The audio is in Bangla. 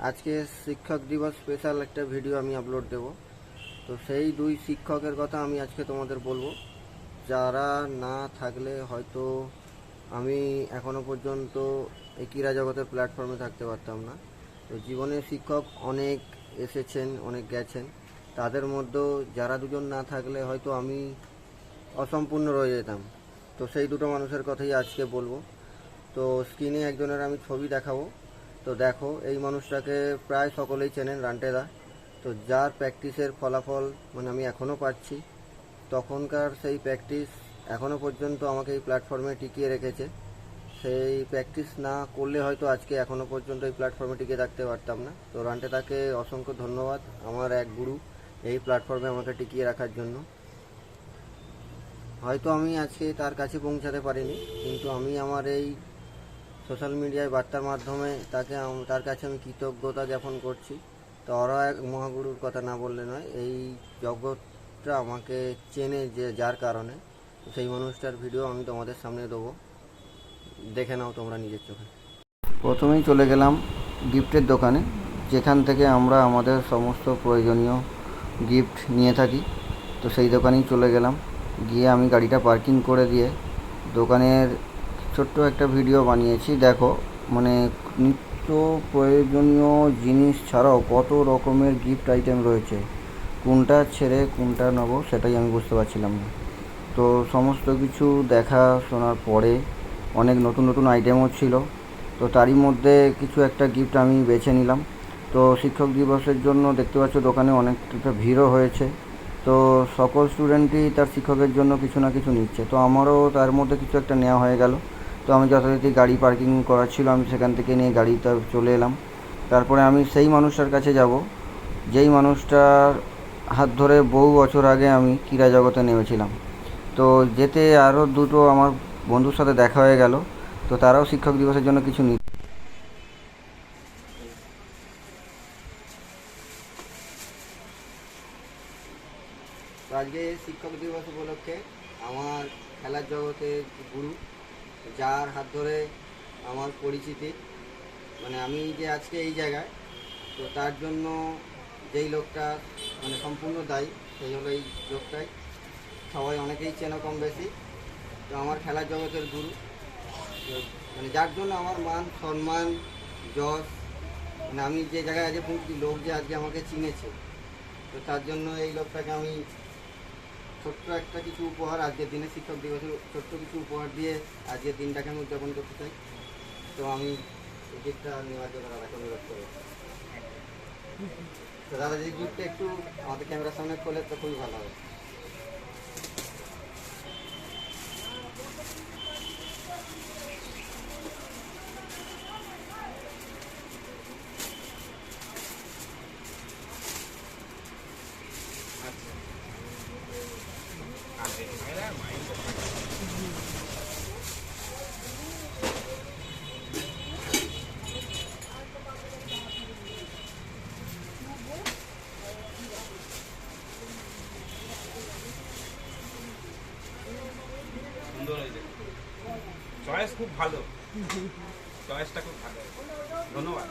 আজকে শিক্ষক দিবস স্পেশাল একটা ভিডিও আমি আপলোড দেব। তো সেই দুই শিক্ষকের কথা আমি আজকে তোমাদের বলবো, যারা না থাকলে হয়তো আমি এখনো পর্যন্ত এই ক্রীড়া জগতের প্ল্যাটফর্মে থাকতে পারতাম না। তো জীবনের শিক্ষক অনেক এসেছেন, অনেক গেছেন। তাদের মধ্যেও যারা দুজন না থাকলে হয়তো আমি অসম্পূর্ণ রয়ে যেতাম। তো সেই দুটো মানুষের কথাই আজকে বলবো। তো স্ক্রিনে একজনের আমি ছবি দেখাবো। তো দেখো, এই মানুষটাকে প্রায় সকলেই চেনেন, রান্টেদা। তো যার প্র্যাকটিসের ফলাফল আমি এখনও পাচ্ছি। তখনকার সেই প্র্যাকটিস এখনও পর্যন্ত আমাকে এই প্ল্যাটফর্মে টিকিয়ে রেখেছে। সেই প্র্যাকটিস না করলে হয়তো আজকে এখনও পর্যন্ত এই প্ল্যাটফর্মে টিকে থাকতে পারতাম না। তো রান্টেদাকে অসংখ্য ধন্যবাদ, আমার এক গুরু, এই প্ল্যাটফর্মে আমাকে টিকিয়ে রাখার জন্য। হয়তো আমি আজকে তার কাছে পৌঁছাতে পারিনি, কিন্তু আমি আমার এই সোশ্যাল মিডিয়ায় বার্তার মাধ্যমে তার কাছে আমি কৃতজ্ঞতা জ্ঞাপন করছি। তো আরও এক মহাগুরুর কথা না বললে নয়, এই জগৎটা আমাকে চেনে যার কারণে, সেই মানুষটার ভিডিও আমি তোমাদের সামনে দেবো, দেখে নাও তোমরা নিজের চোখে। প্রথমেই চলে গেলাম গিফটের দোকানে, যেখান থেকে আমরা আমাদের সমস্ত প্রয়োজনীয় গিফট নিয়ে থাকি। তো সেই দোকানেই চলে গেলাম, গিয়ে আমি গাড়িটা পার্কিং করে দিয়ে দোকানের ছোট্ট একটা ভিডিও বানিয়েছি। দেখো, নিত্য প্রয়োজনীয় জিনিস ছাড়াও কত রকমের গিফট আইটেম রয়েছে। কোনটা ছেড়ে কোনটা নেবো সেটাই আমি বুঝতে পারছিলাম না। তো সমস্ত কিছু দেখা শোনার পরে অনেক নতুন নতুন আইটেমও ছিল। তো তারই মধ্যে কিছু একটা গিফট আমি বেছে নিলাম। তো শিক্ষক দিবসের জন্য দেখতে পাচ্ছ দোকানে অনেকটা ভিড়ও হয়েছে। তো সকল স্টুডেন্টই তার শিক্ষকের জন্য কিছু না কিছু নিচ্ছে। তো আমারও তার মধ্যে কিছু একটা নেওয়া হয়ে গেল। তো আমি যথারীতি গাড়ি পার্কিং করা ছিল, আমি সেখান থেকে নিয়ে গাড়িতে চলে এলাম। তারপরে আমি সেই মানুষটার কাছে যাব, যেই মানুষটার হাত ধরে বহু বছর আগে আমি ক্রীড়া জগতে নেমেছিলাম। তো যেতে আরও দুটো আমার বন্ধুর সাথে দেখা হয়ে গেল। তো তারাও শিক্ষক দিবসের জন্য কিছু তো আজকে শিক্ষক দিবস উপলক্ষে আমার খেলার জগতের গুরু, যার হাত ধরে আমার পরিচিতি, আমি যে আজকে এই জায়গায়, তো তার জন্য যেই লোকটা সম্পূর্ণ দায়ী, সেই হলো এই লোকটাই। সবাই অনেকেই চেনো কম বেশি। তো আমার খেলার জগতের গুরু, যার জন্য আমার মান সম্মান যশ, আমি যে জায়গায় আজকে পৌঁছি, লোক যে আজকে আমাকে চিনেছে, তো তার জন্য এই লোকটাকে আমি ছোট্ট একটা কিছু উপহার আজকের দিনে, শিক্ষক দিবসের ছোট্ট কিছু উপহার দিয়ে আজকের দিনটাকে আমি উদযাপন করতে চাই। তো আমি এই গিফটটা নেওয়ার জন্য দাদাকে অনুরোধ করব। তো দাদা, যে গিফটটা একটু আমাদের ক্যামেরার সামনে করলে তো খুবই ভালো হবে। সুন্দর হয়েছে, চয়েস খুব ভালো, চয়েসটা খুব ভালো, ধন্যবাদ।